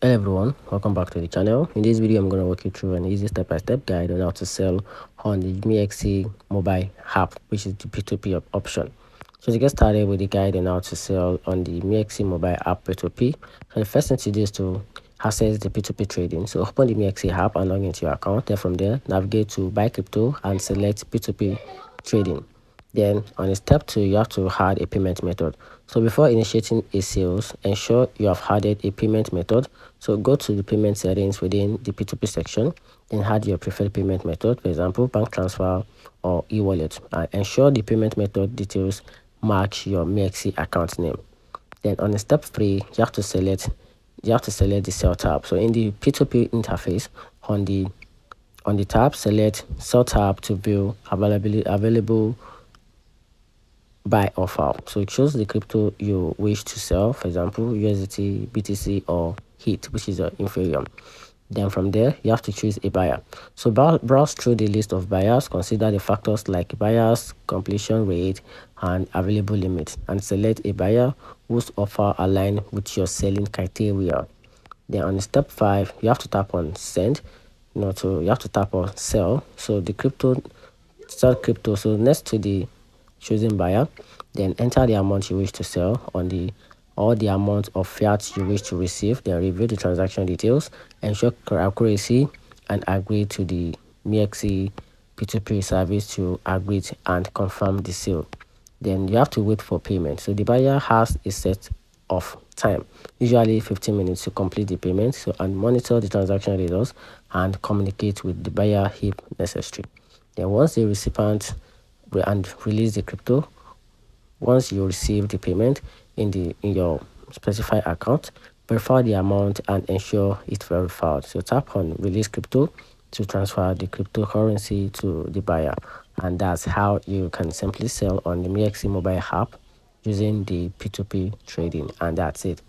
Hello everyone, welcome back to the channel. In this video I'm going to walk you through an easy step-by-step guide on how to sell on the MEXC mobile app, which is the P2P option. So to get started with the guide on how to sell on the MEXC mobile app P2P, so the first thing to do is to access the P2P trading. So open the MEXC app and log into your account. Then from there, navigate to buy crypto and select P2P trading. Then on step 2, you have to add a payment method. So before initiating a sales, ensure you have added a payment method. So go to the payment settings within the P2P section, then add your preferred payment method, for example, bank transfer or e-wallet. And ensure the payment method details match your MEXC account name. Then on step 3, you have to select the sell tab. So in the P2P interface, on the tab, select sell tab to view available buy offer. So it shows the crypto you wish to sell, for example USDT, BTC or HIT, which is inferior. Then from there you have to choose a buyer. So browse through the list of buyers, consider the factors like buyers, completion rate and available limit, and select a buyer whose offer align with your selling criteria. Then on step 5 you have to tap on send. You have to tap on sell. So the sell crypto. So next to the choosing buyer, then enter the amount you wish to sell or the amount of fiat you wish to receive. Then review the transaction details, ensure accuracy, and agree to the MEXC P2P service to agree and confirm the sale. Then you have to wait for payment. So the buyer has a set of time, usually 15 minutes, to complete the payment. So and monitor the transaction results and communicate with the buyer if necessary. Then once the recipient and release the crypto, once you receive the payment in your specified account, verify the amount and ensure it's verified. So tap on release crypto to transfer the cryptocurrency to the buyer, and that's how you can simply sell on the MEXC mobile app using the P2P trading. And that's it.